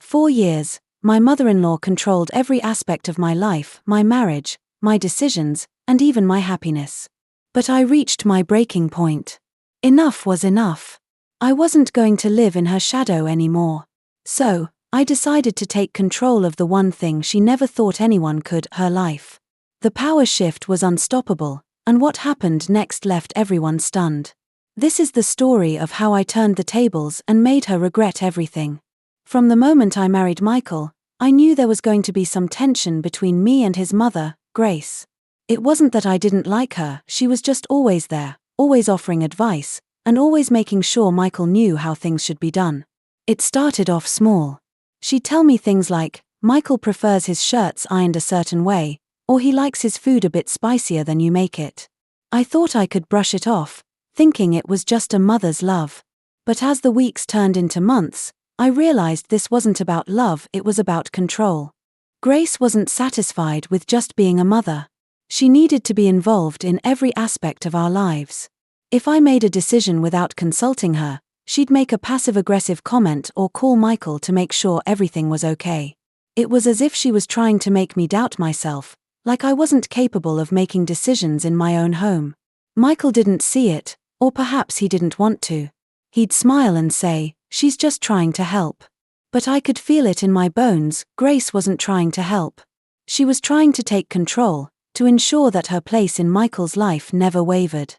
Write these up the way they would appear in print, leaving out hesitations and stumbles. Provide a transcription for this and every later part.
4 years, my mother-in-law controlled every aspect of my life, my marriage, my decisions, and even my happiness. But I reached my breaking point. Enough was enough. I wasn't going to live in her shadow anymore. So, I decided to take control of the one thing she never thought anyone could, her life. The power shift was unstoppable, and what happened next left everyone stunned. This is the story of how I turned the tables and made her regret everything. From the moment I married Michael, I knew there was going to be some tension between me and his mother, Grace. It wasn't that I didn't like her, she was just always there, always offering advice, and always making sure Michael knew how things should be done. It started off small. She'd tell me things like, Michael prefers his shirts ironed a certain way, or he likes his food a bit spicier than you make it. I thought I could brush it off, thinking it was just a mother's love. But as the weeks turned into months, I realized this wasn't about love, it was about control. Grace wasn't satisfied with just being a mother. She needed to be involved in every aspect of our lives. If I made a decision without consulting her, she'd make a passive-aggressive comment or call Michael to make sure everything was okay. It was as if she was trying to make me doubt myself, like I wasn't capable of making decisions in my own home. Michael didn't see it, or perhaps he didn't want to. He'd smile and say, "She's just trying to help." But I could feel it in my bones, Grace wasn't trying to help. She was trying to take control, to ensure that her place in Michael's life never wavered.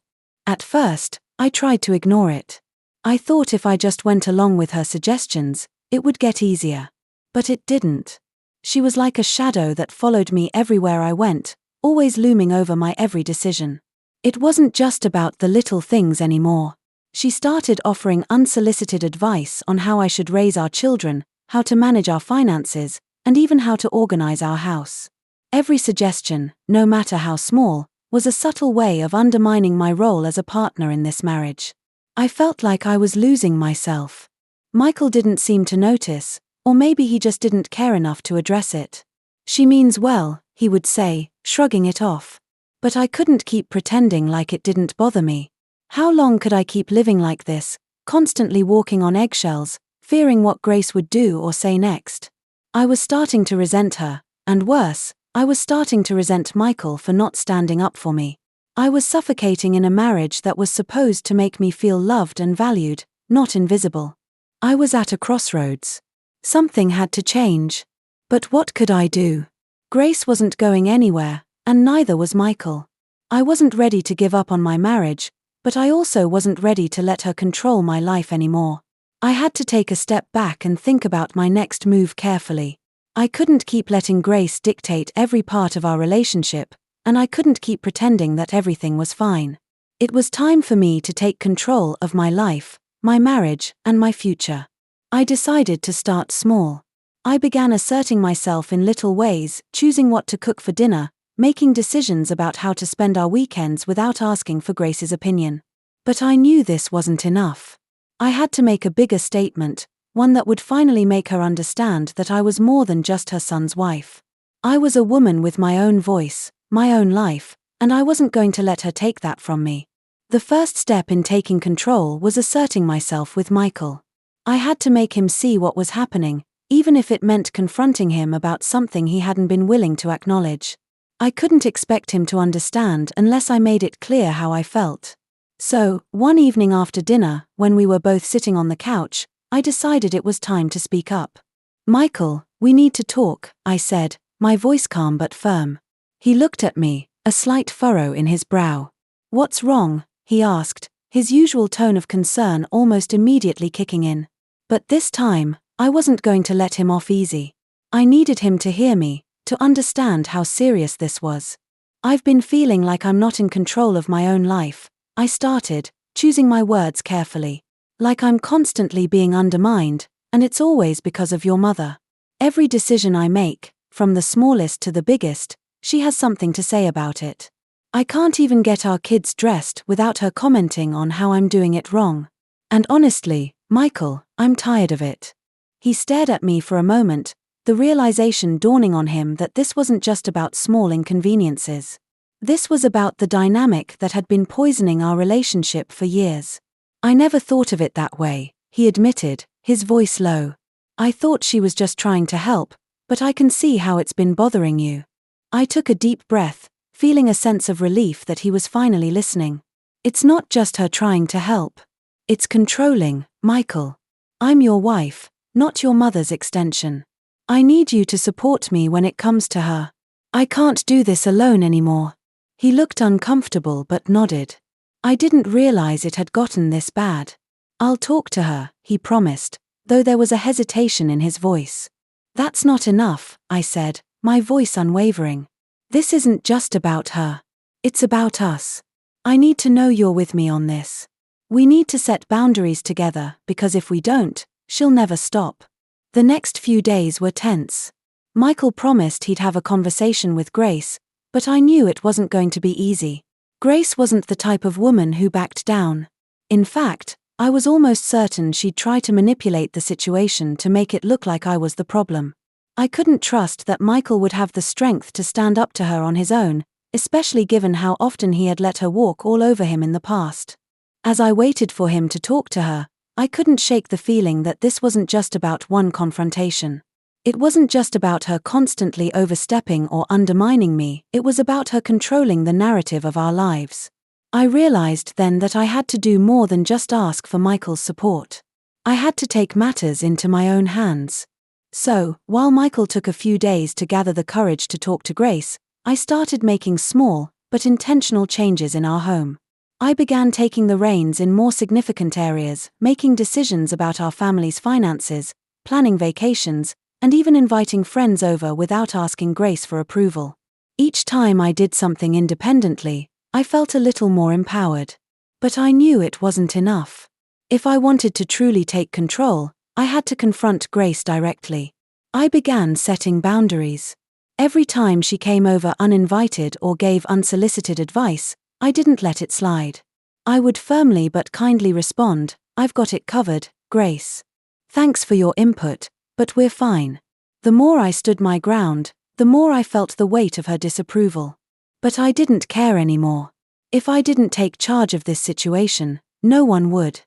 At first, I tried to ignore it. I thought if I just went along with her suggestions, it would get easier. But it didn't. She was like a shadow that followed me everywhere I went, always looming over my every decision. It wasn't just about the little things anymore. She started offering unsolicited advice on how I should raise our children, how to manage our finances, and even how to organize our house. Every suggestion, no matter how small, was a subtle way of undermining my role as a partner in this marriage. I felt like I was losing myself. Michael didn't seem to notice, or maybe he just didn't care enough to address it. "She means well," he would say, shrugging it off. But I couldn't keep pretending like it didn't bother me. How long could I keep living like this, constantly walking on eggshells, fearing what Grace would do or say next? I was starting to resent her, and worse, I was starting to resent Michael for not standing up for me. I was suffocating in a marriage that was supposed to make me feel loved and valued, not invisible. I was at a crossroads. Something had to change. But what could I do? Grace wasn't going anywhere, and neither was Michael. I wasn't ready to give up on my marriage, but I also wasn't ready to let her control my life anymore. I had to take a step back and think about my next move carefully. I couldn't keep letting Grace dictate every part of our relationship, and I couldn't keep pretending that everything was fine. It was time for me to take control of my life, my marriage, and my future. I decided to start small. I began asserting myself in little ways, choosing what to cook for dinner, making decisions about how to spend our weekends without asking for Grace's opinion. But I knew this wasn't enough. I had to make a bigger statement, one that would finally make her understand that I was more than just her son's wife. I was a woman with my own voice, my own life, and I wasn't going to let her take that from me. The first step in taking control was asserting myself with Michael. I had to make him see what was happening, even if it meant confronting him about something he hadn't been willing to acknowledge. I couldn't expect him to understand unless I made it clear how I felt. So, one evening after dinner, when we were both sitting on the couch, I decided it was time to speak up. "Michael, we need to talk," I said, my voice calm but firm. He looked at me, a slight furrow in his brow. "What's wrong?" he asked, his usual tone of concern almost immediately kicking in. But this time, I wasn't going to let him off easy. I needed him to hear me, to understand how serious this was. "I've been feeling like I'm not in control of my own life," I started, choosing my words carefully. "Like I'm constantly being undermined, and it's always because of your mother. Every decision I make, from the smallest to the biggest, she has something to say about it. I can't even get our kids dressed without her commenting on how I'm doing it wrong. And honestly, Michael, I'm tired of it." He stared at me for a moment, the realization dawning on him that this wasn't just about small inconveniences. This was about the dynamic that had been poisoning our relationship for years. "I never thought of it that way," he admitted, his voice low. I thought she was just trying to help, but I can see how it's been bothering you. I took a deep breath, feeling a sense of relief that he was finally listening. It's not just her trying to help. It's controlling, Michael. I'm your wife, not your mother's extension. I need you to support me when it comes to her. I can't do this alone anymore. He looked uncomfortable but nodded. I didn't realize it had gotten this bad. I'll talk to her, he promised, though there was a hesitation in his voice. That's not enough, I said, my voice unwavering. This isn't just about her. It's about us. I need to know you're with me on this. We need to set boundaries together because if we don't, she'll never stop. The next few days were tense. Michael promised he'd have a conversation with Grace, but I knew it wasn't going to be easy. Grace wasn't the type of woman who backed down. In fact, I was almost certain she'd try to manipulate the situation to make it look like I was the problem. I couldn't trust that Michael would have the strength to stand up to her on his own, especially given how often he had let her walk all over him in the past. As I waited for him to talk to her, I couldn't shake the feeling that this wasn't just about one confrontation. It wasn't just about her constantly overstepping or undermining me, it was about her controlling the narrative of our lives. I realized then that I had to do more than just ask for Michael's support. I had to take matters into my own hands. So, while Michael took a few days to gather the courage to talk to Grace, I started making small, but intentional changes in our home. I began taking the reins in more significant areas, making decisions about our family's finances, planning vacations, and even inviting friends over without asking Grace for approval. Each time I did something independently, I felt a little more empowered. But I knew it wasn't enough. If I wanted to truly take control, I had to confront Grace directly. I began setting boundaries. Every time she came over uninvited or gave unsolicited advice, I didn't let it slide. I would firmly but kindly respond, "I've got it covered, Grace. Thanks for your input, but we're fine." The more I stood my ground, the more I felt the weight of her disapproval. But I didn't care anymore. If I didn't take charge of this situation, no one would.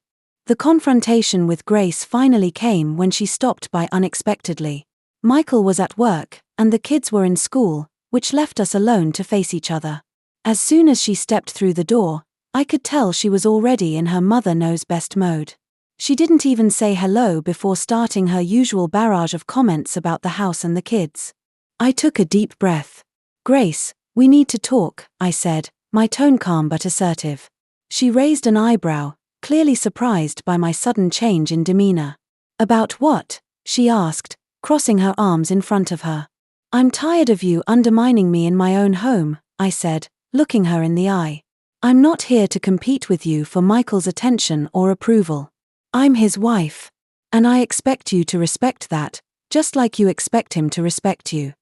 The confrontation with Grace finally came when she stopped by unexpectedly. Michael was at work, and the kids were in school, which left us alone to face each other. As soon as she stepped through the door, I could tell she was already in her mother-knows-best mode. She didn't even say hello before starting her usual barrage of comments about the house and the kids. I took a deep breath. "Grace, we need to talk," I said, my tone calm but assertive. She raised an eyebrow, clearly surprised by my sudden change in demeanor. "About what?" she asked, crossing her arms in front of her. "I'm tired of you undermining me in my own home," I said, looking her in the eye. "I'm not here to compete with you for Michael's attention or approval. I'm his wife. And I expect you to respect that, just like you expect him to respect you."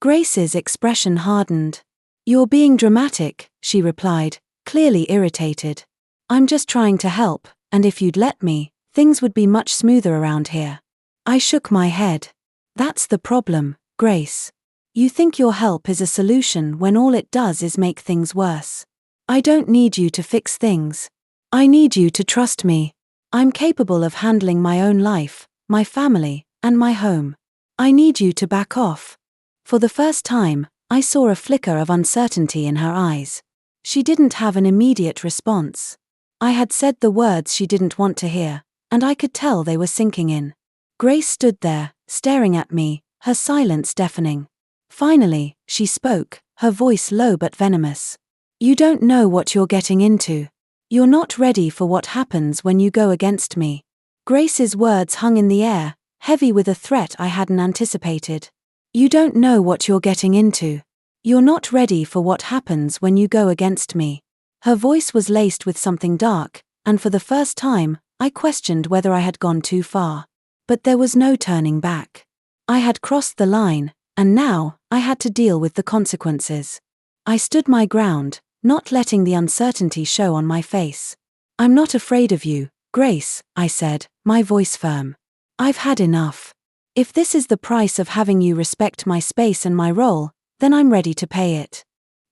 Grace's expression hardened. "You're being dramatic," she replied, clearly irritated. "I'm just trying to help, and if you'd let me, things would be much smoother around here." I shook my head. "That's the problem, Grace. You think your help is a solution when all it does is make things worse. I don't need you to fix things. I need you to trust me. I'm capable of handling my own life, my family, and my home. I need you to back off." For the first time, I saw a flicker of uncertainty in her eyes. She didn't have an immediate response. I had said the words she didn't want to hear, and I could tell they were sinking in. Grace stood there, staring at me, her silence deafening. Finally, she spoke, her voice low but venomous. "You don't know what you're getting into. You're not ready for what happens when you go against me." Grace's words hung in the air, heavy with a threat I hadn't anticipated. "You don't know what you're getting into. You're not ready for what happens when you go against me." Her voice was laced with something dark, and for the first time, I questioned whether I had gone too far. But there was no turning back. I had crossed the line, and now, I had to deal with the consequences. I stood my ground, not letting the uncertainty show on my face. "I'm not afraid of you, Grace," I said, my voice firm. "I've had enough. If this is the price of having you respect my space and my role, then I'm ready to pay it."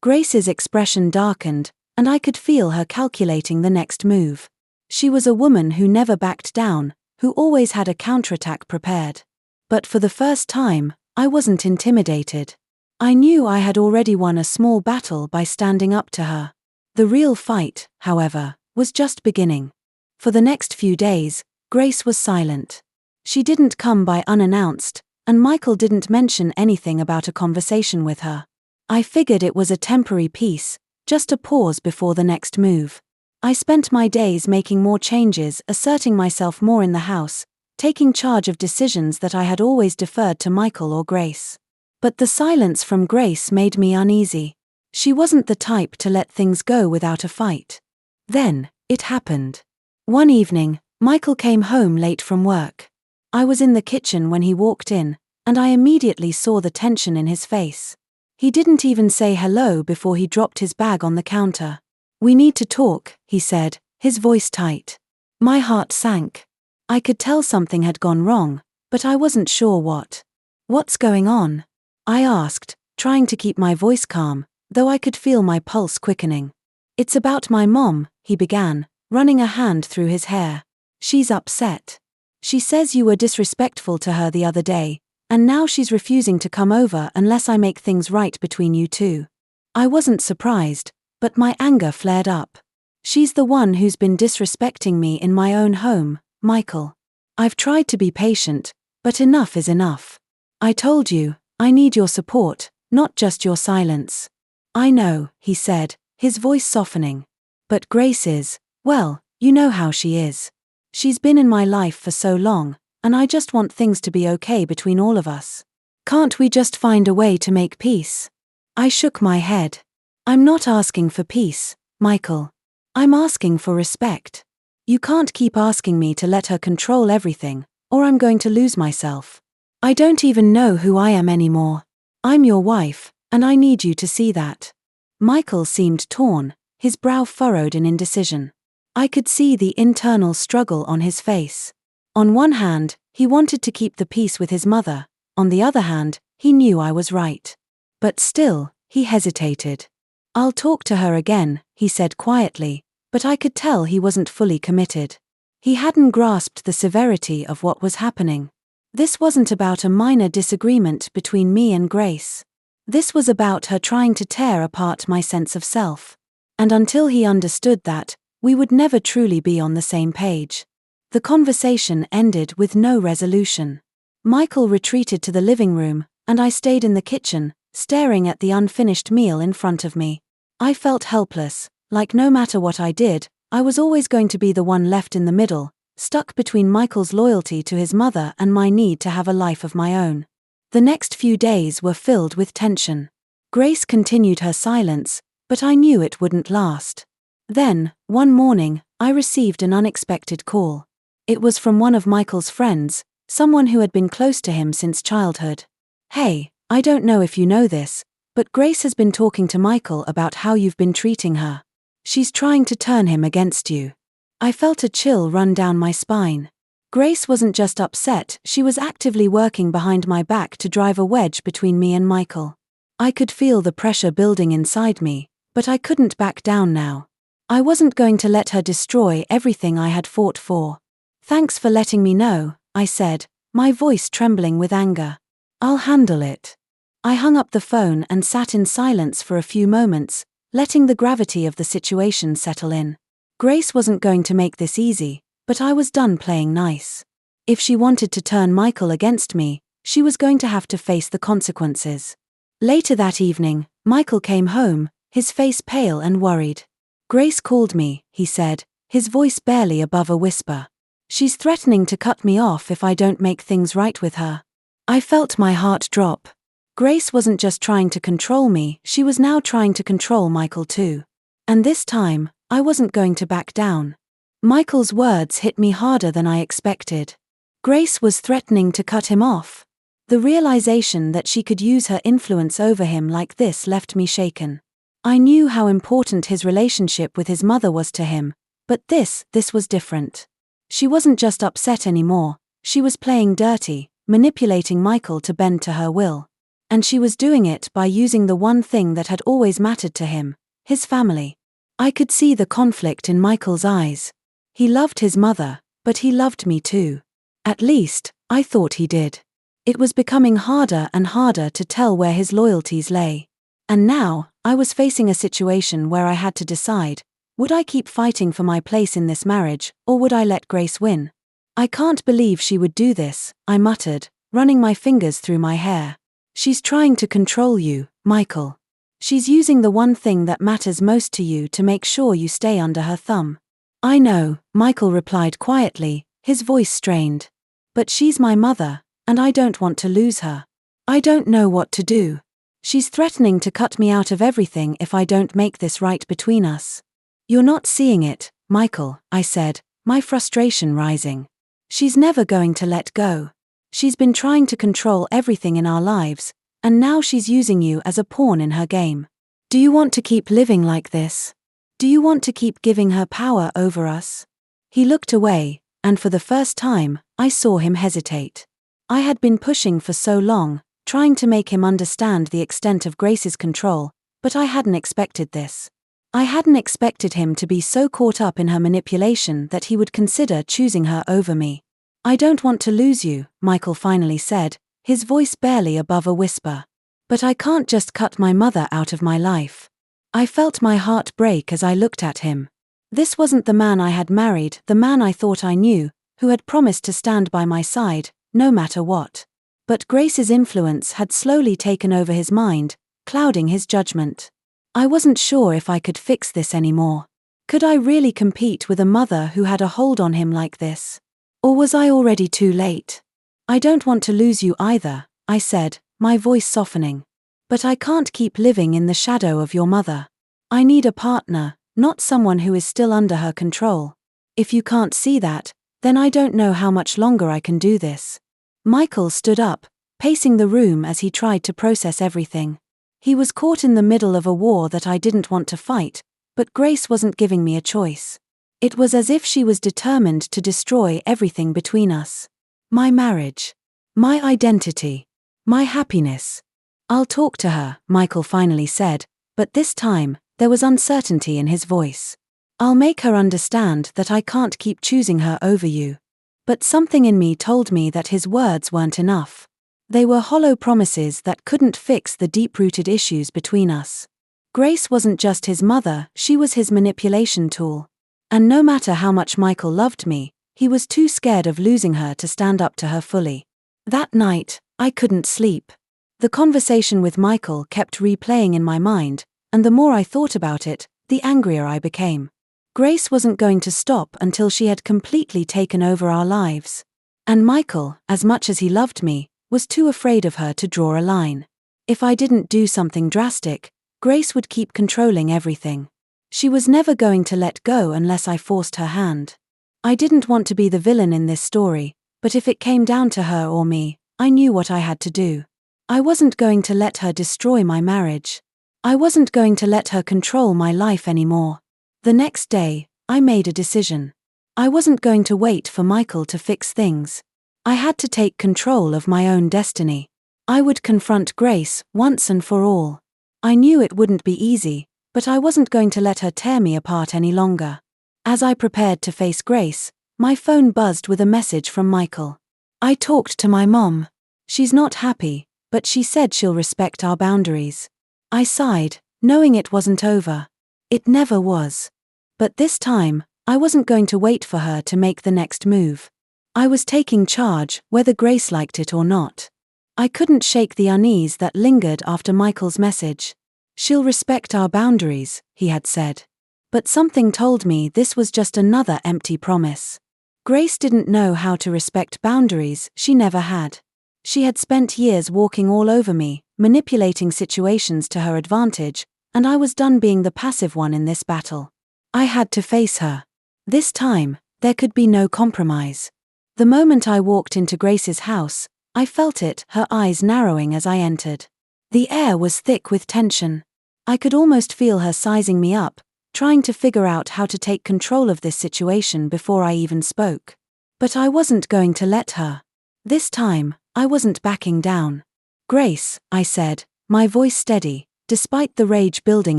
Grace's expression darkened, and I could feel her calculating the next move. She was a woman who never backed down, who always had a counterattack prepared. But for the first time, I wasn't intimidated. I knew I had already won a small battle by standing up to her. The real fight, however, was just beginning. For the next few days, Grace was silent. She didn't come by unannounced, and Michael didn't mention anything about a conversation with her. I figured it was a temporary peace, just a pause before the next move. I spent my days making more changes, asserting myself more in the house, taking charge of decisions that I had always deferred to Michael or Grace. But the silence from Grace made me uneasy. She wasn't the type to let things go without a fight. Then, it happened. One evening, Michael came home late from work. I was in the kitchen when he walked in, and I immediately saw the tension in his face. He didn't even say hello before he dropped his bag on the counter. "We need to talk," he said, his voice tight. My heart sank. I could tell something had gone wrong, but I wasn't sure what. "What's going on?" I asked, trying to keep my voice calm, though I could feel my pulse quickening. "It's about my mom," he began, running a hand through his hair. "She's upset. She says you were disrespectful to her the other day, and now she's refusing to come over unless I make things right between you two." I wasn't surprised, but my anger flared up. "She's the one who's been disrespecting me in my own home, Michael. I've tried to be patient, but enough is enough. I told you, I need your support, not just your silence." "I know," he said, his voice softening. "But Grace is, well, you know how she is. She's been in my life for so long, and I just want things to be okay between all of us. Can't we just find a way to make peace?" I shook my head. "I'm not asking for peace, Michael. I'm asking for respect. You can't keep asking me to let her control everything, or I'm going to lose myself. I don't even know who I am anymore. I'm your wife, and I need you to see that." Michael seemed torn, his brow furrowed in indecision. I could see the internal struggle on his face. On one hand, he wanted to keep the peace with his mother, on the other hand, he knew I was right. But still, he hesitated. "I'll talk to her again," he said quietly, but I could tell he wasn't fully committed. He hadn't grasped the severity of what was happening. This wasn't about a minor disagreement between me and Grace. This was about her trying to tear apart my sense of self. And until he understood that, we would never truly be on the same page. The conversation ended with no resolution. Michael retreated to the living room, and I stayed in the kitchen, staring at the unfinished meal in front of me. I felt helpless, like no matter what I did, I was always going to be the one left in the middle, stuck between Michael's loyalty to his mother and my need to have a life of my own. The next few days were filled with tension. Grace continued her silence, but I knew it wouldn't last. Then, one morning, I received an unexpected call. It was from one of Michael's friends, someone who had been close to him since childhood. "Hey, I don't know if you know this, but Grace has been talking to Michael about how you've been treating her. She's trying to turn him against you." I felt a chill run down my spine. Grace wasn't just upset, she was actively working behind my back to drive a wedge between me and Michael. I could feel the pressure building inside me, but I couldn't back down now. I wasn't going to let her destroy everything I had fought for. "Thanks for letting me know," I said, my voice trembling with anger. "I'll handle it." I hung up the phone and sat in silence for a few moments, letting the gravity of the situation settle in. Grace wasn't going to make this easy, but I was done playing nice. If she wanted to turn Michael against me, she was going to have to face the consequences. Later that evening, Michael came home, his face pale and worried. "Grace called me," he said, his voice barely above a whisper. "She's threatening to cut me off if I don't make things right with her." I felt my heart drop. Grace wasn't just trying to control me, she was now trying to control Michael too. And this time, I wasn't going to back down. Michael's words hit me harder than I expected. Grace was threatening to cut him off. The realization that she could use her influence over him like this left me shaken. I knew how important his relationship with his mother was to him, but this was different. She wasn't just upset anymore, she was playing dirty, manipulating Michael to bend to her will. And she was doing it by using the one thing that had always mattered to him, his family. I could see the conflict in Michael's eyes. He loved his mother, but he loved me too. At least, I thought he did. It was becoming harder and harder to tell where his loyalties lay. And now, I was facing a situation where I had to decide, would I keep fighting for my place in this marriage, or would I let Grace win? I can't believe she would do this, I muttered, running my fingers through my hair. She's trying to control you, Michael. She's using the one thing that matters most to you to make sure you stay under her thumb. I know, Michael replied quietly, his voice strained. But she's my mother, and I don't want to lose her. I don't know what to do. She's threatening to cut me out of everything if I don't make this right between us. You're not seeing it, Michael, I said, my frustration rising. She's never going to let go. She's been trying to control everything in our lives, and now she's using you as a pawn in her game. Do you want to keep living like this? Do you want to keep giving her power over us? He looked away, and for the first time, I saw him hesitate. I had been pushing for so long, trying to make him understand the extent of Grace's control, but I hadn't expected this. I hadn't expected him to be so caught up in her manipulation that he would consider choosing her over me. I don't want to lose you, Michael finally said, his voice barely above a whisper. But I can't just cut my mother out of my life. I felt my heart break as I looked at him. This wasn't the man I had married, the man I thought I knew, who had promised to stand by my side, no matter what. But Grace's influence had slowly taken over his mind, clouding his judgment. I wasn't sure if I could fix this anymore. Could I really compete with a mother who had a hold on him like this? Or was I already too late? I don't want to lose you either, I said, my voice softening. But I can't keep living in the shadow of your mother. I need a partner, not someone who is still under her control. If you can't see that, then I don't know how much longer I can do this. Michael stood up, pacing the room as he tried to process everything. He was caught in the middle of a war that I didn't want to fight, but Grace wasn't giving me a choice. It was as if she was determined to destroy everything between us. My marriage. My identity. My happiness. I'll talk to her, Michael finally said, but this time, there was uncertainty in his voice. I'll make her understand that I can't keep choosing her over you. But something in me told me that his words weren't enough. They were hollow promises that couldn't fix the deep-rooted issues between us. Grace wasn't just his mother, she was his manipulation tool. And no matter how much Michael loved me, he was too scared of losing her to stand up to her fully. That night, I couldn't sleep. The conversation with Michael kept replaying in my mind, and the more I thought about it, the angrier I became. Grace wasn't going to stop until she had completely taken over our lives. And Michael, as much as he loved me, was too afraid of her to draw a line. If I didn't do something drastic, Grace would keep controlling everything. She was never going to let go unless I forced her hand. I didn't want to be the villain in this story, but if it came down to her or me, I knew what I had to do. I wasn't going to let her destroy my marriage. I wasn't going to let her control my life anymore. The next day, I made a decision. I wasn't going to wait for Michael to fix things. I had to take control of my own destiny. I would confront Grace once and for all. I knew it wouldn't be easy, but I wasn't going to let her tear me apart any longer. As I prepared to face Grace, my phone buzzed with a message from Michael. I talked to my mom. She's not happy, but she said she'll respect our boundaries. I sighed, knowing it wasn't over. It never was. But this time, I wasn't going to wait for her to make the next move. I was taking charge, whether Grace liked it or not. I couldn't shake the unease that lingered after Michael's message. She'll respect our boundaries, he had said. But something told me this was just another empty promise. Grace didn't know how to respect boundaries, she never had. She had spent years walking all over me, manipulating situations to her advantage, and I was done being the passive one in this battle. I had to face her. This time, there could be no compromise. The moment I walked into Grace's house, I felt it, her eyes narrowing as I entered. The air was thick with tension. I could almost feel her sizing me up, trying to figure out how to take control of this situation before I even spoke. But I wasn't going to let her. This time, I wasn't backing down. Grace, I said, my voice steady, despite the rage building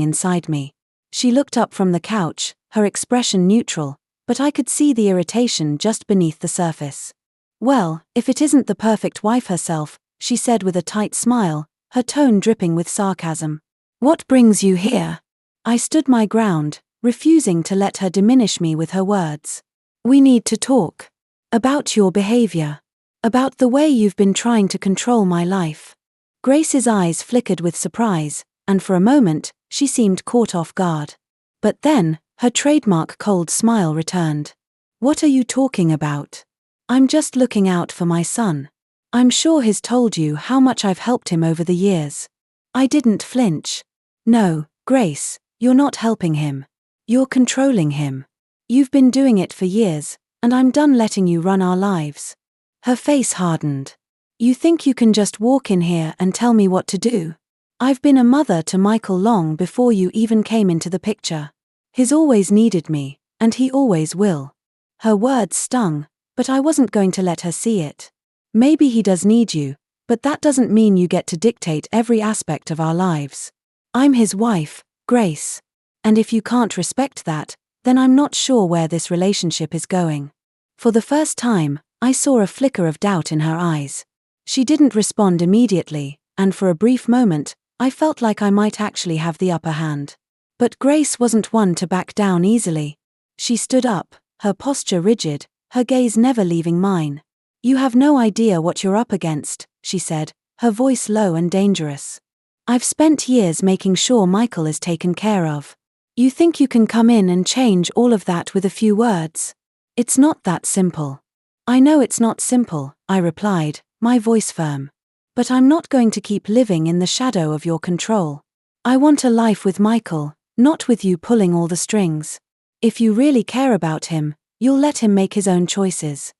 inside me. She looked up from the couch, her expression neutral, but I could see the irritation just beneath the surface. Well, if it isn't the perfect wife herself, she said with a tight smile, her tone dripping with sarcasm. What brings you here? I stood my ground, refusing to let her diminish me with her words. We need to talk. About your behavior. About the way you've been trying to control my life. Grace's eyes flickered with surprise, and for a moment, she seemed caught off guard. But then, her trademark cold smile returned. What are you talking about? I'm just looking out for my son. I'm sure he's told you how much I've helped him over the years. I didn't flinch. No, Grace, you're not helping him. You're controlling him. You've been doing it for years, and I'm done letting you run our lives. Her face hardened. You think you can just walk in here and tell me what to do? I've been a mother to Michael long before you even came into the picture. He's always needed me, and he always will. Her words stung, but I wasn't going to let her see it. Maybe he does need you, but that doesn't mean you get to dictate every aspect of our lives. I'm his wife, Grace. And if you can't respect that, then I'm not sure where this relationship is going. For the first time, I saw a flicker of doubt in her eyes. She didn't respond immediately, and for a brief moment, I felt like I might actually have the upper hand. But Grace wasn't one to back down easily. She stood up, her posture rigid, her gaze never leaving mine. You have no idea what you're up against, she said, her voice low and dangerous. I've spent years making sure Michael is taken care of. You think you can come in and change all of that with a few words? It's not that simple. I know it's not simple, I replied, my voice firm. But I'm not going to keep living in the shadow of your control. I want a life with Michael, not with you pulling all the strings. If you really care about him, you'll let him make his own choices.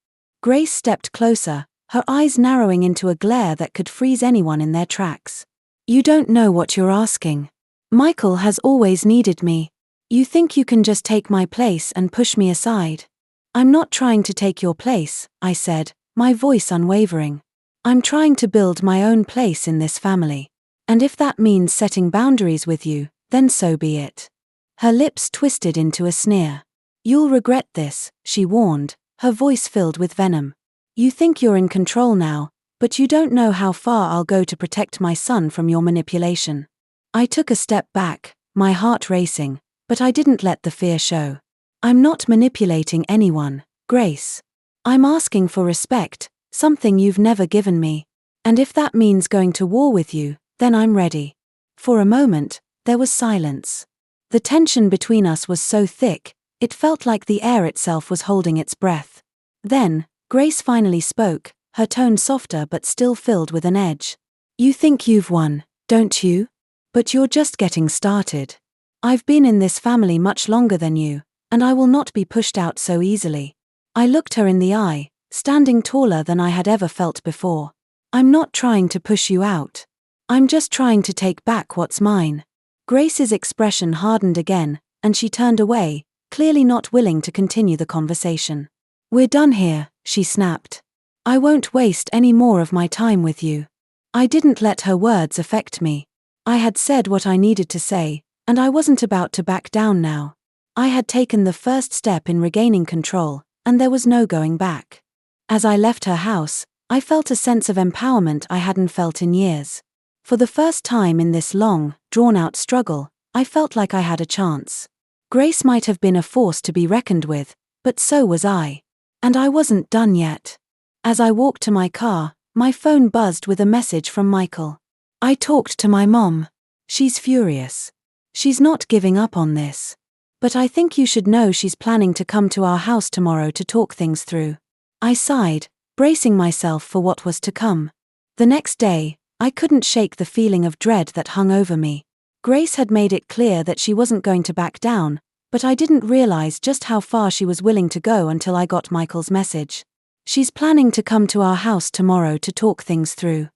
Grace stepped closer, her eyes narrowing into a glare that could freeze anyone in their tracks. You don't know what you're asking. Michael has always needed me. You think you can just take my place and push me aside? I'm not trying to take your place, I said, my voice unwavering. I'm trying to build my own place in this family. And if that means setting boundaries with you, then so be it. Her lips twisted into a sneer. You'll regret this, she warned, her voice filled with venom. You think you're in control now, but you don't know how far I'll go to protect my son from your manipulation. I took a step back, my heart racing, but I didn't let the fear show. I'm not manipulating anyone, Grace. I'm asking for respect, something you've never given me. And if that means going to war with you, then I'm ready. For a moment, there was silence. The tension between us was so thick, it felt like the air itself was holding its breath. Then, Grace finally spoke, her tone softer but still filled with an edge. You think you've won, don't you? But you're just getting started. I've been in this family much longer than you, and I will not be pushed out so easily. I looked her in the eye, standing taller than I had ever felt before. I'm not trying to push you out. I'm just trying to take back what's mine. Grace's expression hardened again, and she turned away, clearly not willing to continue the conversation. We're done here, she snapped. I won't waste any more of my time with you. I didn't let her words affect me. I had said what I needed to say, and I wasn't about to back down now. I had taken the first step in regaining control, and there was no going back. As I left her house, I felt a sense of empowerment I hadn't felt in years. For the first time in this long, drawn-out struggle, I felt like I had a chance. Grace might have been a force to be reckoned with, but so was I. And I wasn't done yet. As I walked to my car, my phone buzzed with a message from Michael. I talked to my mom. She's furious. She's not giving up on this. But I think you should know she's planning to come to our house tomorrow to talk things through. I sighed, bracing myself for what was to come. The next day, I couldn't shake the feeling of dread that hung over me. Grace had made it clear that she wasn't going to back down, but I didn't realize just how far she was willing to go until I got Michael's message. She's planning to come to our house tomorrow to talk things through.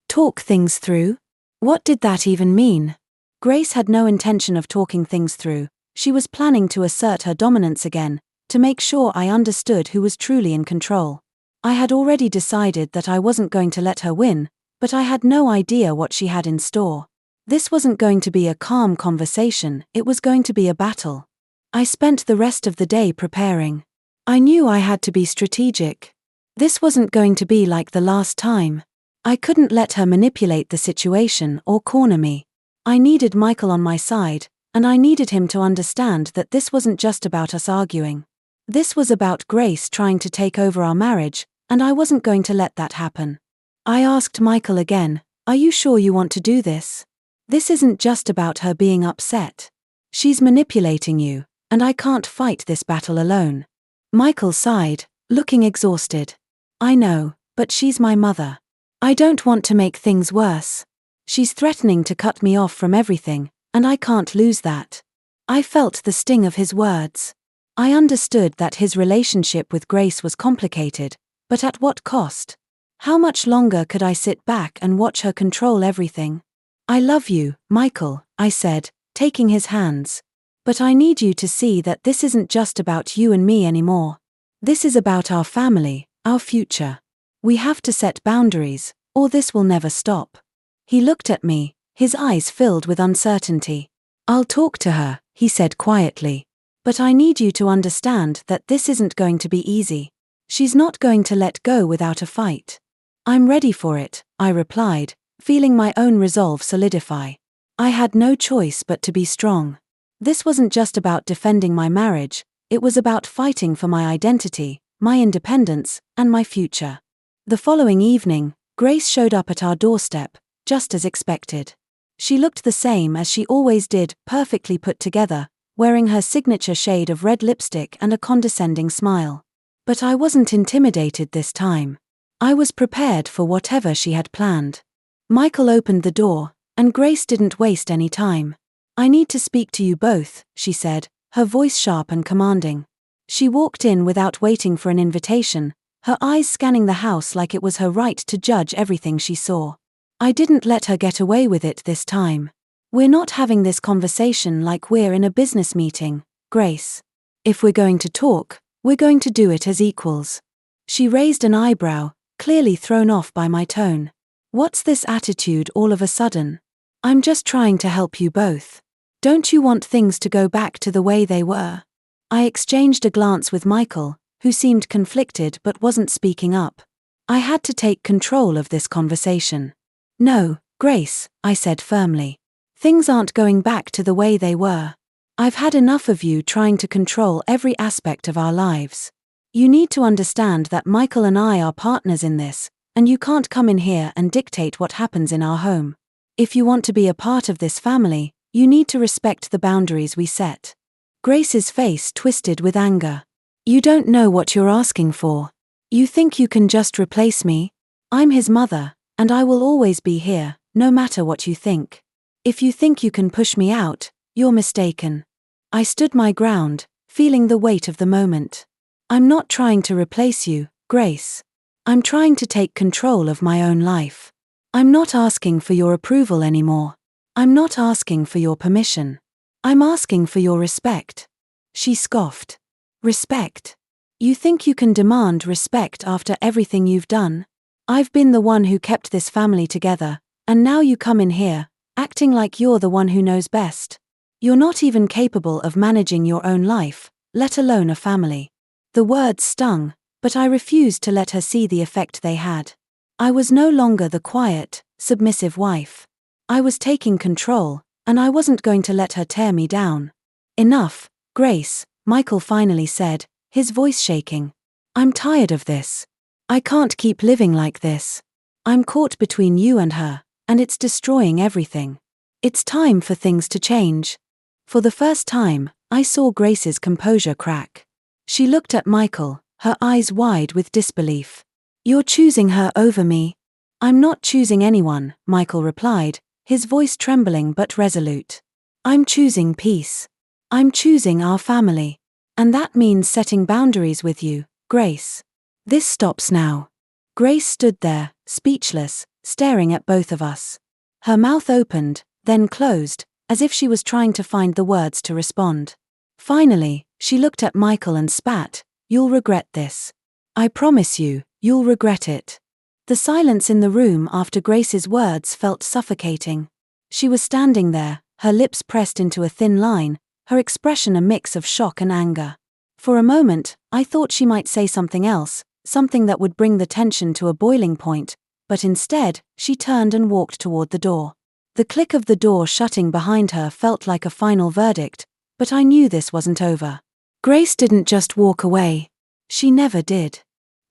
Talk things through? What did that even mean? Grace had no intention of talking things through. She was planning to assert her dominance again, to make sure I understood who was truly in control. I had already decided that I wasn't going to let her win, but I had no idea what she had in store. This wasn't going to be a calm conversation, it was going to be a battle. I spent the rest of the day preparing. I knew I had to be strategic. This wasn't going to be like the last time. I couldn't let her manipulate the situation or corner me. I needed Michael on my side, and I needed him to understand that this wasn't just about us arguing. This was about Grace trying to take over our marriage, and I wasn't going to let that happen. I asked Michael again, "Are you sure you want to do this? This isn't just about her being upset. She's manipulating you, and I can't fight this battle alone." Michael sighed, looking exhausted. "I know, but she's my mother. I don't want to make things worse. She's threatening to cut me off from everything, and I can't lose that." I felt the sting of his words. I understood that his relationship with Grace was complicated, but at what cost? How much longer could I sit back and watch her control everything? "I love you, Michael," I said, taking his hands. "But I need you to see that this isn't just about you and me anymore. This is about our family, our future. We have to set boundaries, or this will never stop." He looked at me, his eyes filled with uncertainty. "I'll talk to her," he said quietly. "But I need you to understand that this isn't going to be easy. She's not going to let go without a fight." "I'm ready for it," I replied, feeling my own resolve solidify. I had no choice but to be strong. This wasn't just about defending my marriage, it was about fighting for my identity, my independence, and my future. The following evening, Grace showed up at our doorstep, just as expected. She looked the same as she always did, perfectly put together, wearing her signature shade of red lipstick and a condescending smile. But I wasn't intimidated this time. I was prepared for whatever she had planned. Michael opened the door, and Grace didn't waste any time. "I need to speak to you both," she said, her voice sharp and commanding. She walked in without waiting for an invitation, her eyes scanning the house like it was her right to judge everything she saw. I didn't let her get away with it this time. "We're not having this conversation like we're in a business meeting, Grace. If we're going to talk, we're going to do it as equals." She raised an eyebrow, clearly thrown off by my tone. "What's this attitude all of a sudden? I'm just trying to help you both. Don't you want things to go back to the way they were?" I exchanged a glance with Michael, who seemed conflicted but wasn't speaking up. I had to take control of this conversation. "No, Grace," I said firmly. "Things aren't going back to the way they were. I've had enough of you trying to control every aspect of our lives. You need to understand that Michael and I are partners in this, and you can't come in here and dictate what happens in our home. If you want to be a part of this family, you need to respect the boundaries we set." Grace's face twisted with anger. "You don't know what you're asking for. You think you can just replace me? I'm his mother, and I will always be here, no matter what you think. If you think you can push me out, you're mistaken." I stood my ground, feeling the weight of the moment. "I'm not trying to replace you, Grace. I'm trying to take control of my own life. I'm not asking for your approval anymore. I'm not asking for your permission. I'm asking for your respect." She scoffed. "Respect? You think you can demand respect after everything you've done? I've been the one who kept this family together, and now you come in here, acting like you're the one who knows best. You're not even capable of managing your own life, let alone a family." The words stung, but I refused to let her see the effect they had. I was no longer the quiet, submissive wife. I was taking control, and I wasn't going to let her tear me down. "Enough, Grace," Michael finally said, his voice shaking. "I'm tired of this. I can't keep living like this. I'm caught between you and her, and it's destroying everything. It's time for things to change." For the first time, I saw Grace's composure crack. She looked at Michael, her eyes wide with disbelief. "You're choosing her over me." "I'm not choosing anyone," Michael replied, his voice trembling but resolute. "I'm choosing peace. I'm choosing our family. And that means setting boundaries with you, Grace. This stops now." Grace stood there, speechless, staring at both of us. Her mouth opened, then closed, as if she was trying to find the words to respond. Finally, she looked at Michael and spat, "You'll regret this. I promise you, you'll regret it." The silence in the room after Grace's words felt suffocating. She was standing there, her lips pressed into a thin line, her expression a mix of shock and anger. For a moment, I thought she might say something else, something that would bring the tension to a boiling point, but instead, she turned and walked toward the door. The click of the door shutting behind her felt like a final verdict, but I knew this wasn't over. Grace didn't just walk away. She never did.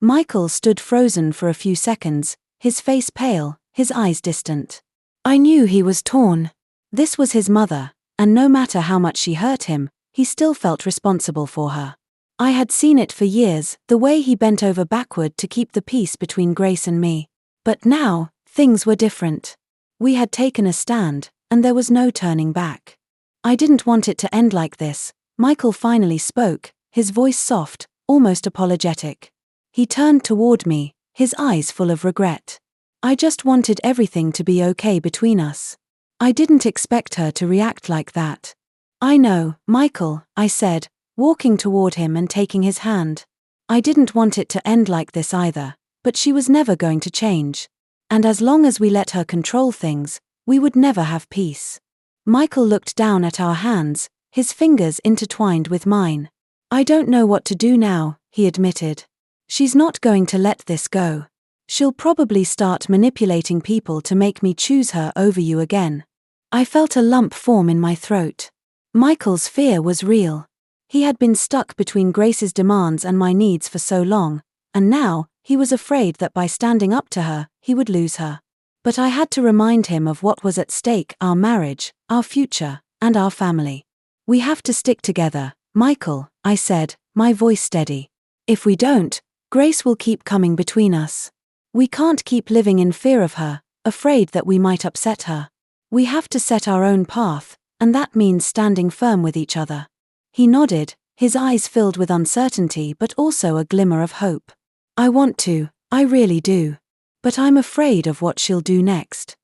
Michael stood frozen for a few seconds, his face pale, his eyes distant. I knew he was torn. This was his mother, and no matter how much she hurt him, he still felt responsible for her. I had seen it for years, the way he bent over backward to keep the peace between Grace and me. But now, things were different. We had taken a stand, and there was no turning back. I didn't want it to end like this. Michael finally spoke, his voice soft, almost apologetic. He turned toward me, his eyes full of regret. I just wanted everything to be okay between us. I didn't expect her to react like that. I know, Michael, I said, walking toward him and taking his hand. I didn't want it to end like this either, but she was never going to change. And as long as we let her control things, we would never have peace. Michael looked down at our hands, his fingers intertwined with mine. I don't know what to do now, he admitted. She's not going to let this go. She'll probably start manipulating people to make me choose her over you again. I felt a lump form in my throat. Michael's fear was real. He had been stuck between Grace's demands and my needs for so long, and now, he was afraid that by standing up to her, he would lose her. But I had to remind him of what was at stake: our marriage, our future, and our family. We have to stick together, Michael, I said, my voice steady. If we don't, Grace will keep coming between us. We can't keep living in fear of her, afraid that we might upset her. We have to set our own path, and that means standing firm with each other. He nodded, his eyes filled with uncertainty but also a glimmer of hope. I want to, I really do. But I'm afraid of what she'll do next.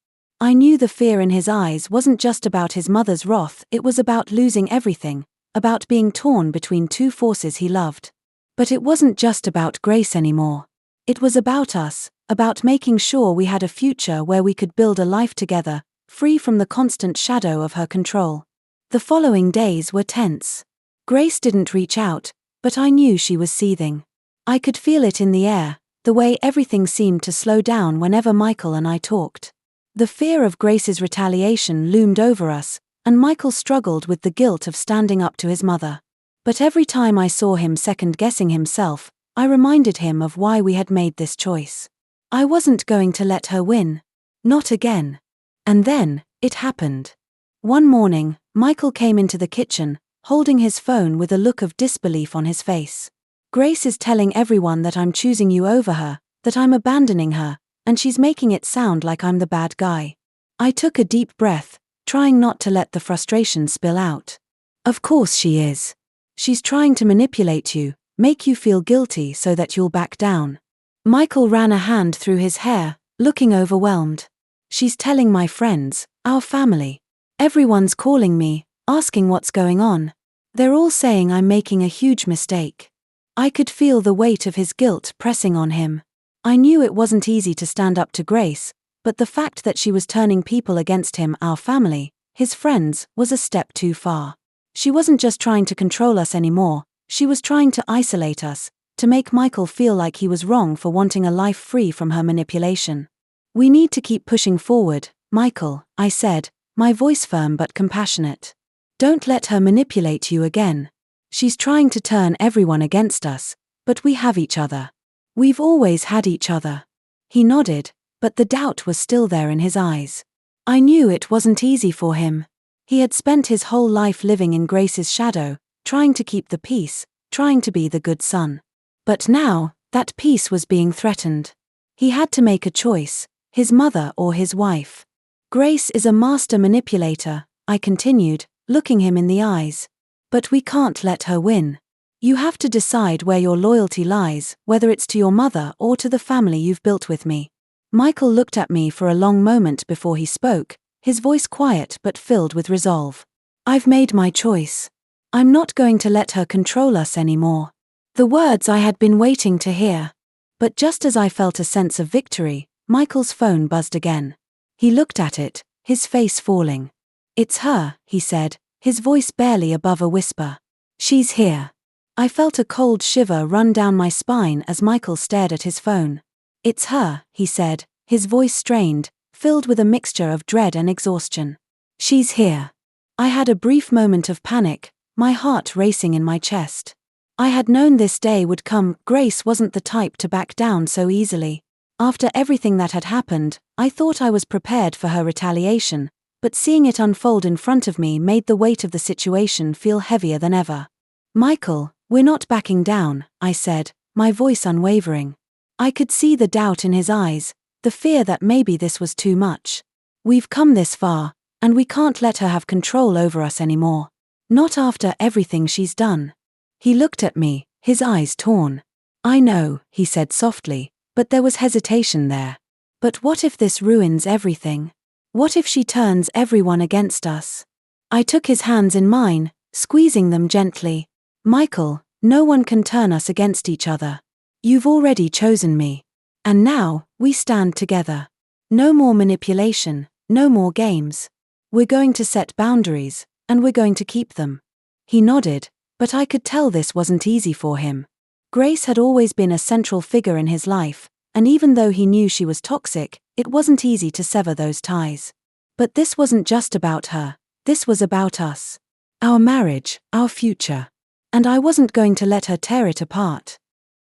I knew the fear in his eyes wasn't just about his mother's wrath, it was about losing everything, about being torn between two forces he loved. But it wasn't just about Grace anymore. It was about us, about making sure we had a future where we could build a life together, free from the constant shadow of her control. The following days were tense. Grace didn't reach out, but I knew she was seething. I could feel it in the air, the way everything seemed to slow down whenever Michael and I talked. The fear of Grace's retaliation loomed over us, and Michael struggled with the guilt of standing up to his mother. But every time I saw him second-guessing himself, I reminded him of why we had made this choice. I wasn't going to let her win. Not again. And then, it happened. One morning, Michael came into the kitchen, holding his phone with a look of disbelief on his face. Grace is telling everyone that I'm choosing you over her, that I'm abandoning her, and she's making it sound like I'm the bad guy. I took a deep breath, trying not to let the frustration spill out. Of course she is. She's trying to manipulate you, make you feel guilty so that you'll back down. Michael ran a hand through his hair, looking overwhelmed. She's telling my friends, our family. Everyone's calling me, asking what's going on. They're all saying I'm making a huge mistake. I could feel the weight of his guilt pressing on him. I knew it wasn't easy to stand up to Grace, but the fact that she was turning people against him, our family, his friends, was a step too far. She wasn't just trying to control us anymore, she was trying to isolate us, to make Michael feel like he was wrong for wanting a life free from her manipulation. We need to keep pushing forward, Michael, I said, my voice firm but compassionate. Don't let her manipulate you again. She's trying to turn everyone against us, but we have each other. We've always had each other. He nodded, but the doubt was still there in his eyes. I knew it wasn't easy for him. He had spent his whole life living in Grace's shadow, trying to keep the peace, trying to be the good son. But now, that peace was being threatened. He had to make a choice, his mother or his wife. Grace is a master manipulator, I continued, looking him in the eyes. But we can't let her win. You have to decide where your loyalty lies, whether it's to your mother or to the family you've built with me. Michael looked at me for a long moment before he spoke, his voice quiet but filled with resolve. I've made my choice. I'm not going to let her control us anymore. The words I had been waiting to hear. But just as I felt a sense of victory, Michael's phone buzzed again. He looked at it, his face falling. It's her, he said, his voice barely above a whisper. She's here. I felt a cold shiver run down my spine as Michael stared at his phone. "It's her," he said, his voice strained, filled with a mixture of dread and exhaustion. "She's here." I had a brief moment of panic, my heart racing in my chest. I had known this day would come. Grace wasn't the type to back down so easily. After everything that had happened, I thought I was prepared for her retaliation, but seeing it unfold in front of me made the weight of the situation feel heavier than ever. "Michael, we're not backing down," I said, my voice unwavering. I could see the doubt in his eyes, the fear that maybe this was too much. "We've come this far, and we can't let her have control over us anymore. Not after everything she's done." He looked at me, his eyes torn. "I know," he said softly, but there was hesitation there. "But what if this ruins everything? What if she turns everyone against us?" I took his hands in mine, squeezing them gently. "Michael, no one can turn us against each other. You've already chosen me. And now, we stand together. No more manipulation, no more games. We're going to set boundaries, and we're going to keep them." He nodded, but I could tell this wasn't easy for him. Grace had always been a central figure in his life, and even though he knew she was toxic, it wasn't easy to sever those ties. But this wasn't just about her, this was about us. Our marriage, our future. And I wasn't going to let her tear it apart.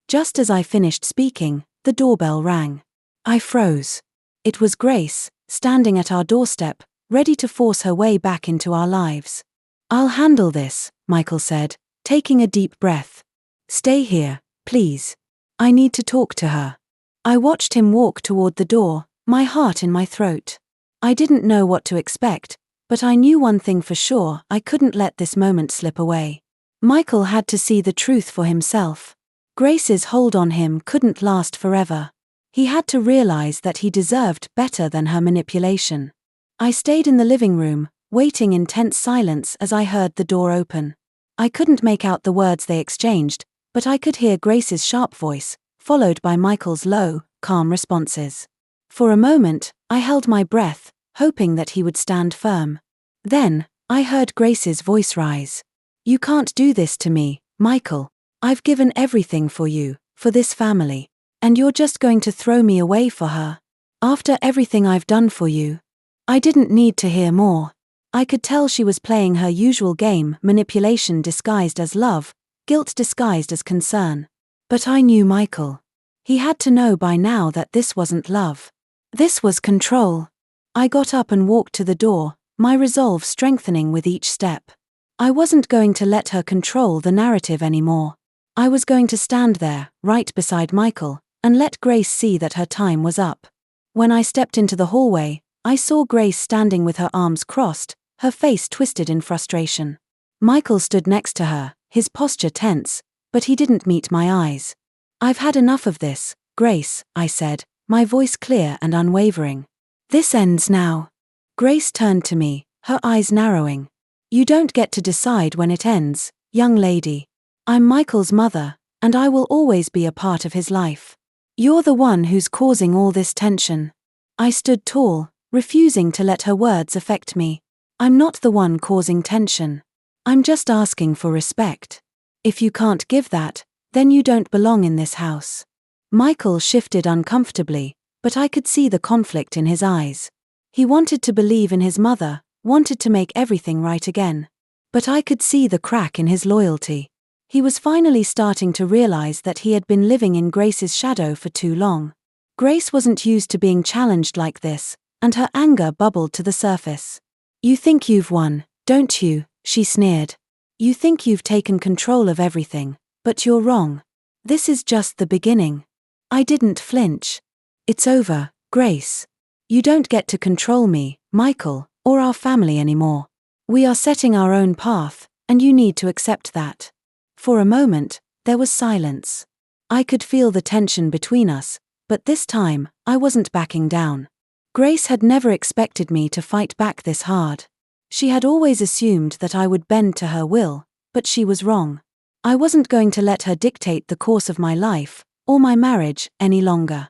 Just as I finished speaking, the doorbell rang. I froze. It was Grace, standing at our doorstep, ready to force her way back into our lives. "I'll handle this," Michael said, taking a deep breath. "Stay here, please. I need to talk to her." I watched him walk toward the door, my heart in my throat. I didn't know what to expect, but I knew one thing for sure: I couldn't let this moment slip away. Michael had to see the truth for himself. Grace's hold on him couldn't last forever. He had to realize that he deserved better than her manipulation. I stayed in the living room, waiting in tense silence as I heard the door open. I couldn't make out the words they exchanged, but I could hear Grace's sharp voice, followed by Michael's low, calm responses. For a moment, I held my breath, hoping that he would stand firm. Then, I heard Grace's voice rise. "You can't do this to me, Michael. I've given everything for you, for this family. And you're just going to throw me away for her? After everything I've done for you?" I didn't need to hear more. I could tell she was playing her usual game, manipulation disguised as love, guilt disguised as concern. But I knew Michael. He had to know by now that this wasn't love. This was control. I got up and walked to the door, my resolve strengthening with each step. I wasn't going to let her control the narrative anymore. I was going to stand there, right beside Michael, and let Grace see that her time was up. When I stepped into the hallway, I saw Grace standing with her arms crossed, her face twisted in frustration. Michael stood next to her, his posture tense, but he didn't meet my eyes. "I've had enough of this, Grace," I said, my voice clear and unwavering. "This ends now." Grace turned to me, her eyes narrowing. "You don't get to decide when it ends, young lady. I'm Michael's mother, and I will always be a part of his life. You're the one who's causing all this tension." I stood tall, refusing to let her words affect me. "I'm not the one causing tension. I'm just asking for respect. If you can't give that, then you don't belong in this house." Michael shifted uncomfortably, but I could see the conflict in his eyes. He wanted to believe in his mother, wanted to make everything right again. But I could see the crack in his loyalty. He was finally starting to realize that he had been living in Grace's shadow for too long. Grace wasn't used to being challenged like this, and her anger bubbled to the surface. "You think you've won, don't you?" she sneered. "You think you've taken control of everything, but you're wrong. This is just the beginning." I didn't flinch. "It's over, Grace. You don't get to control me, Michael, or our family anymore. We are setting our own path, and you need to accept that." For a moment, there was silence. I could feel the tension between us, but this time, I wasn't backing down. Grace had never expected me to fight back this hard. She had always assumed that I would bend to her will, but she was wrong. I wasn't going to let her dictate the course of my life, or my marriage, any longer.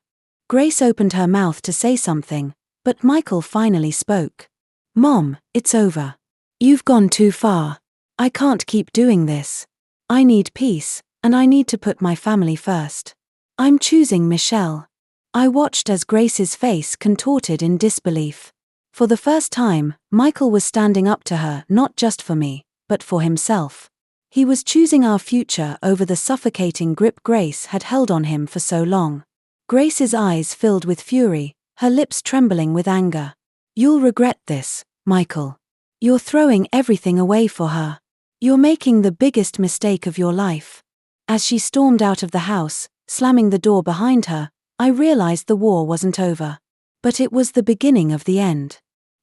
Grace opened her mouth to say something, but Michael finally spoke. "Mom, it's over. You've gone too far. I can't keep doing this. I need peace, and I need to put my family first. I'm choosing Michelle. I watched as Grace's face contorted in disbelief. For the first time, Michael was standing up to her, not just for me, but for himself. He was choosing our future over the suffocating grip Grace had held on him for so long. Grace's eyes filled with fury, her lips trembling with anger. You'll regret this, Michael. You're throwing everything away for her. You're making the biggest mistake of your life. As she stormed out of the house, slamming the door behind her, I realized the war wasn't over. But it was the beginning of the end.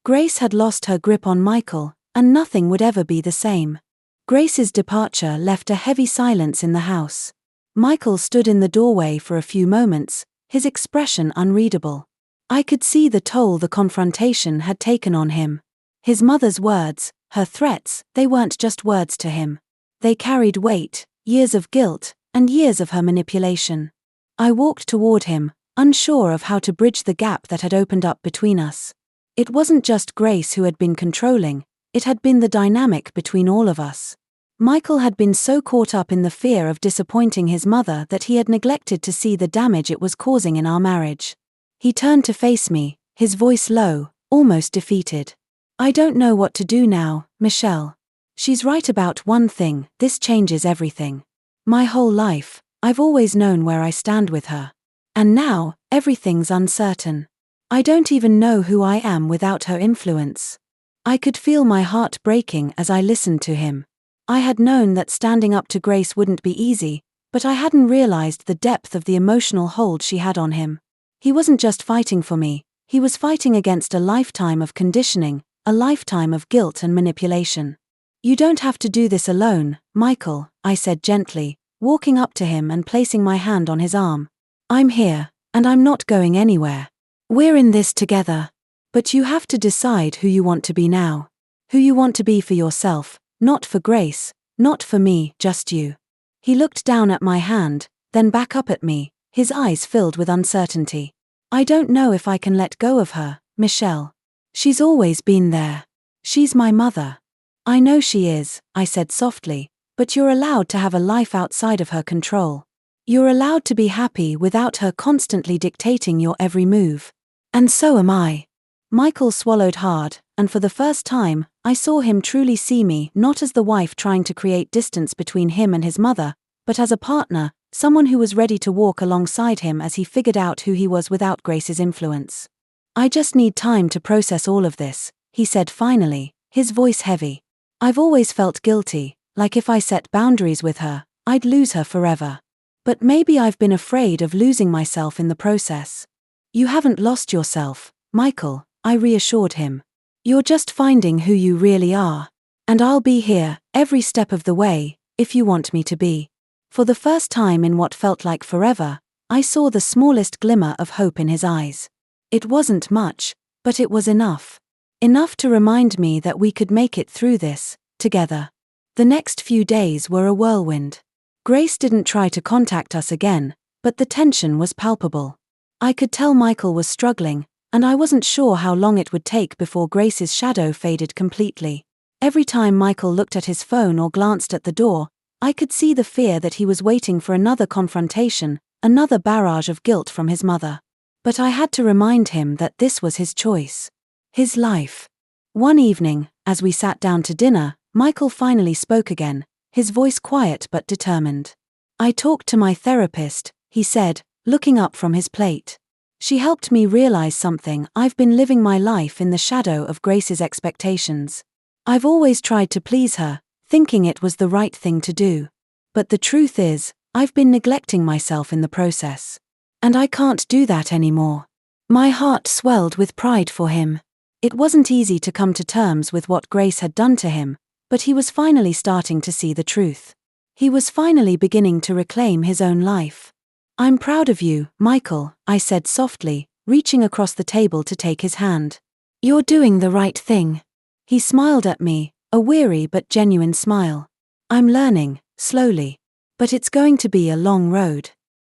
Grace had lost her grip on Michael, and nothing would ever be the same. Grace's departure left a heavy silence in the house. Michael stood in the doorway for a few moments, his expression unreadable. I could see the toll the confrontation had taken on him. His mother's words, her threats, they weren't just words to him. They carried weight, years of guilt, and years of her manipulation. I walked toward him, unsure of how to bridge the gap that had opened up between us. It wasn't just Grace who had been controlling, it had been the dynamic between all of us. Michael had been so caught up in the fear of disappointing his mother that he had neglected to see the damage it was causing in our marriage. He turned to face me, his voice low, almost defeated. I don't know what to do now, Michelle. She's right about one thing, this changes everything. My whole life, I've always known where I stand with her. And now, everything's uncertain. I don't even know who I am without her influence. I could feel my heart breaking as I listened to him. I had known that standing up to Grace wouldn't be easy, but I hadn't realized the depth of the emotional hold she had on him. He wasn't just fighting for me, he was fighting against a lifetime of conditioning, a lifetime of guilt and manipulation. You don't have to do this alone, Michael, I said gently, walking up to him and placing my hand on his arm. I'm here, and I'm not going anywhere. We're in this together. But you have to decide who you want to be now. Who you want to be for yourself, not for Grace, not for me, just you. He looked down at my hand, then back up at me, his eyes filled with uncertainty. I don't know if I can let go of her, Michelle. She's always been there. She's my mother. I know she is, I said softly, but you're allowed to have a life outside of her control. You're allowed to be happy without her constantly dictating your every move. And so am I. Michael swallowed hard, and for the first time, I saw him truly see me not as the wife trying to create distance between him and his mother, but as a partner, someone who was ready to walk alongside him as he figured out who he was without Grace's influence. I just need time to process all of this, he said finally, his voice heavy. I've always felt guilty, like if I set boundaries with her, I'd lose her forever. But maybe I've been afraid of losing myself in the process. You haven't lost yourself, Michael, I reassured him. You're just finding who you really are. And I'll be here, every step of the way, if you want me to be. For the first time in what felt like forever, I saw the smallest glimmer of hope in his eyes. It wasn't much, but it was enough. Enough to remind me that we could make it through this, together. The next few days were a whirlwind. Grace didn't try to contact us again, but the tension was palpable. I could tell Michael was struggling, and I wasn't sure how long it would take before Grace's shadow faded completely. Every time Michael looked at his phone or glanced at the door, I could see the fear that he was waiting for another confrontation, another barrage of guilt from his mother. But I had to remind him that this was his choice. His life. One evening, as we sat down to dinner, Michael finally spoke again, his voice quiet but determined. I talked to my therapist, he said, looking up from his plate. She helped me realize something. I've been living my life in the shadow of Grace's expectations. I've always tried to please her, thinking it was the right thing to do. But the truth is, I've been neglecting myself in the process. And I can't do that anymore. My heart swelled with pride for him. It wasn't easy to come to terms with what Grace had done to him, but he was finally starting to see the truth. He was finally beginning to reclaim his own life. I'm proud of you, Michael, I said softly, reaching across the table to take his hand. You're doing the right thing. He smiled at me, a weary but genuine smile. I'm learning, slowly. But it's going to be a long road.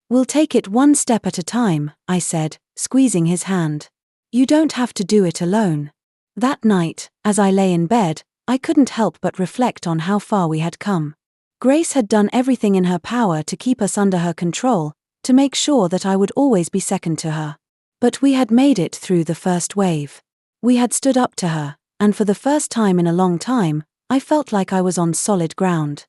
We'll take it one step at a time, I said, squeezing his hand. You don't have to do it alone. That night, as I lay in bed, I couldn't help but reflect on how far we had come. Grace had done everything in her power to keep us under her control, to make sure that I would always be second to her. But we had made it through the first wave. We had stood up to her, and for the first time in a long time, I felt like I was on solid ground.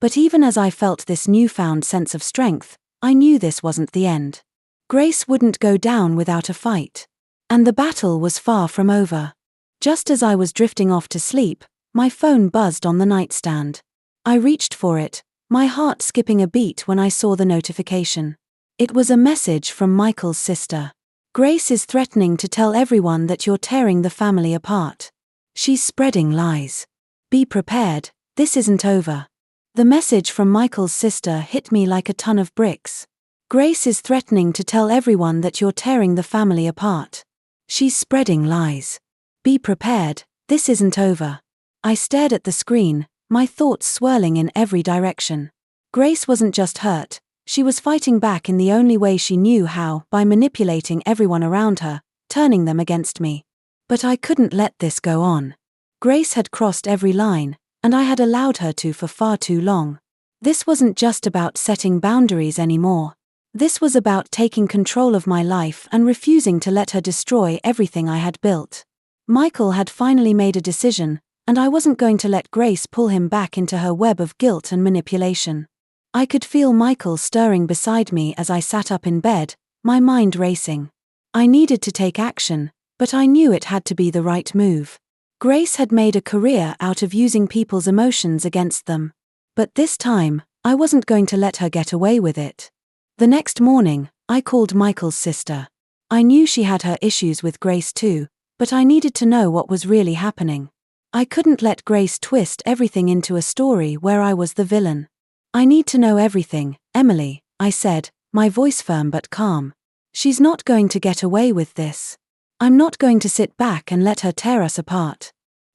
But even as I felt this newfound sense of strength, I knew this wasn't the end. Grace wouldn't go down without a fight. And the battle was far from over. Just as I was drifting off to sleep, my phone buzzed on the nightstand. I reached for it, my heart skipping a beat when I saw the notification. It was a message from Michael's sister. Grace is threatening to tell everyone that you're tearing the family apart. She's spreading lies. Be prepared, this isn't over. The message from Michael's sister hit me like a ton of bricks. Grace is threatening to tell everyone that you're tearing the family apart. She's spreading lies. Be prepared, this isn't over. I stared at the screen, my thoughts swirling in every direction. Grace wasn't just hurt, she was fighting back in the only way she knew how, by manipulating everyone around her, turning them against me. But I couldn't let this go on. Grace had crossed every line, and I had allowed her to for far too long. This wasn't just about setting boundaries anymore. This was about taking control of my life and refusing to let her destroy everything I had built. Michael had finally made a decision, and I wasn't going to let Grace pull him back into her web of guilt and manipulation. I could feel Michael stirring beside me as I sat up in bed, my mind racing. I needed to take action, but I knew it had to be the right move. Grace had made a career out of using people's emotions against them. But this time, I wasn't going to let her get away with it. The next morning, I called Michael's sister. I knew she had her issues with Grace too, but I needed to know what was really happening. I couldn't let Grace twist everything into a story where I was the villain. I need to know everything, Emily, I said, my voice firm but calm. She's not going to get away with this. I'm not going to sit back and let her tear us apart.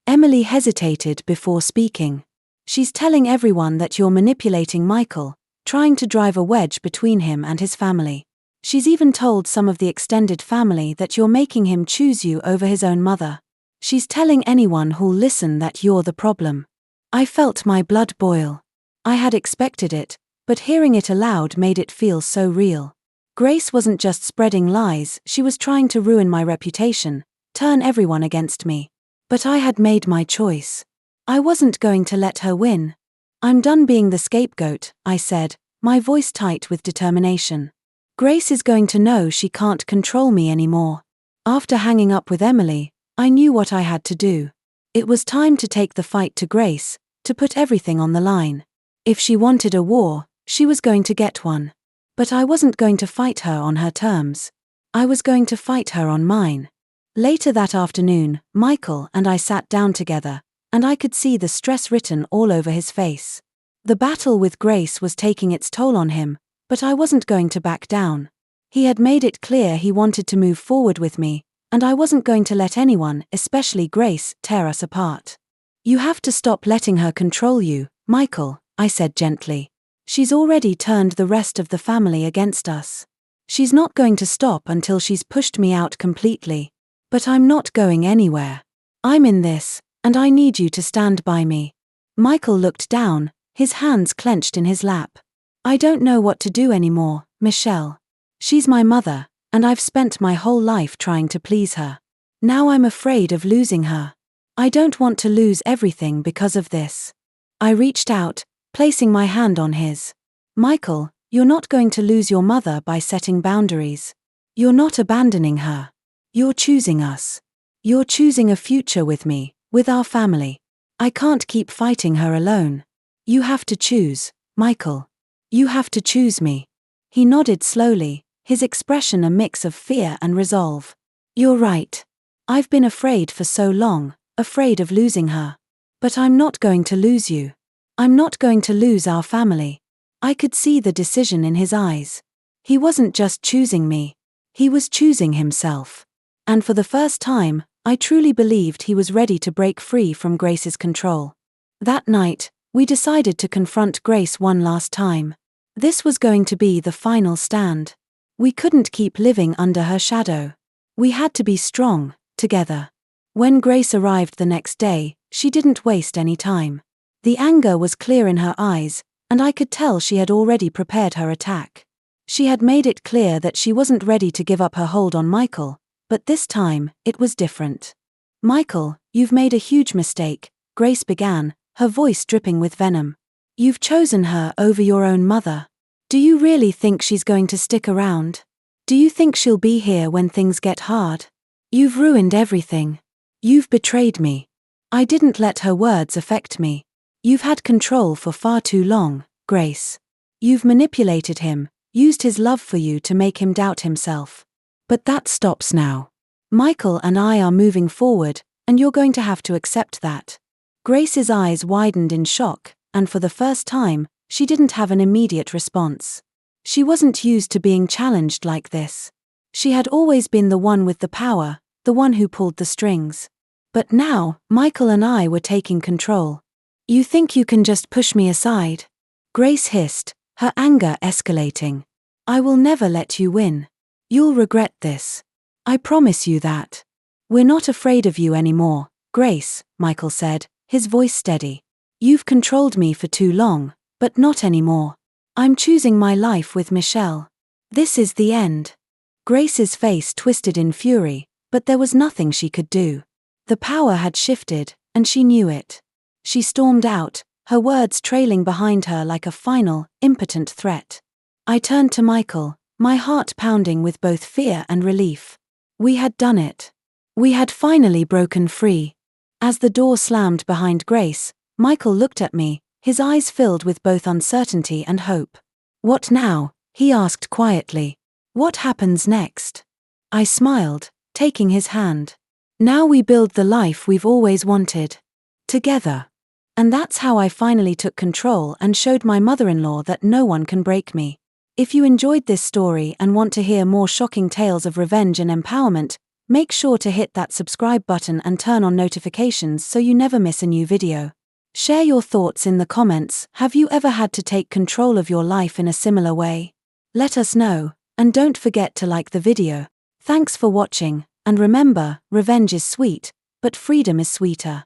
Emily hesitated before speaking. She's telling everyone that you're manipulating Michael, trying to drive a wedge between him and his family. She's even told some of the extended family that you're making him choose you over his own mother. She's telling anyone who'll listen that you're the problem. I felt my blood boil. I had expected it, but hearing it aloud made it feel so real. Grace wasn't just spreading lies, she was trying to ruin my reputation, turn everyone against me. But I had made my choice. I wasn't going to let her win. I'm done being the scapegoat, I said, my voice tight with determination. Grace is going to know she can't control me anymore. After hanging up with Emily, I knew what I had to do. It was time to take the fight to Grace, to put everything on the line. If she wanted a war, she was going to get one. But I wasn't going to fight her on her terms. I was going to fight her on mine. Later that afternoon, Michael and I sat down together, and I could see the stress written all over his face. The battle with Grace was taking its toll on him, but I wasn't going to back down. He had made it clear he wanted to move forward with me, and I wasn't going to let anyone, especially Grace, tear us apart. You have to stop letting her control you, Michael, I said gently. She's already turned the rest of the family against us. She's not going to stop until she's pushed me out completely. But I'm not going anywhere. I'm in this, and I need you to stand by me. Michael looked down, his hands clenched in his lap. I don't know what to do anymore, Michelle. She's my mother, and I've spent my whole life trying to please her. Now I'm afraid of losing her. I don't want to lose everything because of this. I reached out, placing my hand on his. Michael, you're not going to lose your mother by setting boundaries. You're not abandoning her. You're choosing us. You're choosing a future with me, with our family. I can't keep fighting her alone. You have to choose, Michael. You have to choose me. He nodded slowly, his expression a mix of fear and resolve. You're right. I've been afraid for so long, afraid of losing her. But I'm not going to lose you. I'm not going to lose our family. I could see the decision in his eyes. He wasn't just choosing me. He was choosing himself. And for the first time, I truly believed he was ready to break free from Grace's control. That night, we decided to confront Grace one last time. This was going to be the final stand. We couldn't keep living under her shadow. We had to be strong, together. When Grace arrived the next day, she didn't waste any time. The anger was clear in her eyes, and I could tell she had already prepared her attack. She had made it clear that she wasn't ready to give up her hold on Michael, but this time, it was different. "Michael, you've made a huge mistake," Grace began, her voice dripping with venom. "You've chosen her over your own mother. Do you really think she's going to stick around? Do you think she'll be here when things get hard? You've ruined everything. You've betrayed me." I didn't let her words affect me. "You've had control for far too long, Grace. You've manipulated him, used his love for you to make him doubt himself. But that stops now. Michael and I are moving forward, and you're going to have to accept that." Grace's eyes widened in shock, and for the first time, she didn't have an immediate response. She wasn't used to being challenged like this. She had always been the one with the power, the one who pulled the strings. But now, Michael and I were taking control. "You think you can just push me aside?" Grace hissed, her anger escalating. "I will never let you win. You'll regret this. I promise you that." "We're not afraid of you anymore, Grace," Michael said, his voice steady. "You've controlled me for too long, but not anymore. I'm choosing my life with Michelle. This is the end." Grace's face twisted in fury, but there was nothing she could do. The power had shifted, and she knew it. She stormed out, her words trailing behind her like a final, impotent threat. I turned to Michael, my heart pounding with both fear and relief. We had done it. We had finally broken free. As the door slammed behind Grace, Michael looked at me, his eyes filled with both uncertainty and hope. "What now?" he asked quietly. "What happens next?" I smiled, taking his hand. "Now we build the life we've always wanted. Together." And that's how I finally took control and showed my mother-in-law that no one can break me. If you enjoyed this story and want to hear more shocking tales of revenge and empowerment, make sure to hit that subscribe button and turn on notifications so you never miss a new video. Share your thoughts in the comments. Have you ever had to take control of your life in a similar way? Let us know, and don't forget to like the video. Thanks for watching, and remember, revenge is sweet, but freedom is sweeter.